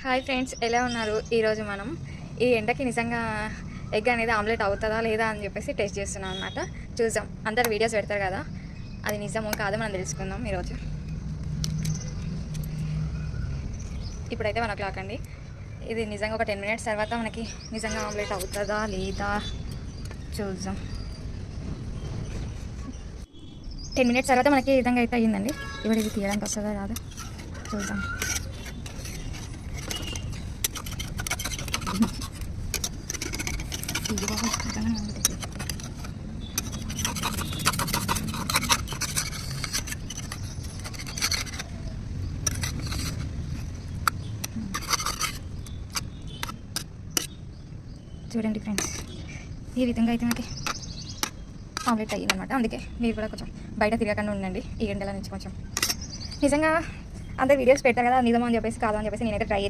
Hi friends, ఎలా ఉన్నారు? ఈరోజు మనం ఈ ఎండకి నిజంగా ఎగ్ అనేది ఆమ్లెట్ అవుతుందా లేదా అని చెప్పేసి టెస్ట్ చేస్తున్నాం అనమాట. చూద్దాం. అందరు వీడియోస్ పెడతారు కదా, అది నిజమో కాదో మనం తెలుసుకుందాం ఈరోజు. ఇప్పుడైతే 1 o'clock అండి. ఇది నిజంగా ఒక 10 minutes తర్వాత మనకి నిజంగా ఆమ్లెట్ అవుతుందా లేదా చూద్దాం. 10 minutes తర్వాత మనకి ఈ విధంగా అయితే అయ్యిందండి. ఇప్పుడు ఇది తీయడానికి వస్తుందా రాదా చూద్దాం. చూడండి ఫ్రెండ్స్, ఈ విధంగా అయితే మనకి ఆమ్లెట్ అయ్యిందనమాట. అందుకే మీరు కూడా కొంచెం బయట తిరగకుండా ఉండండి ఈ ఎండల నుంచి. కొంచెం నిజంగా అందరు వీడియోస్ పెడతారు కదా, నిజమో అని చెప్పేసి కాదో అని చెప్పేసి నేనైతే ట్రై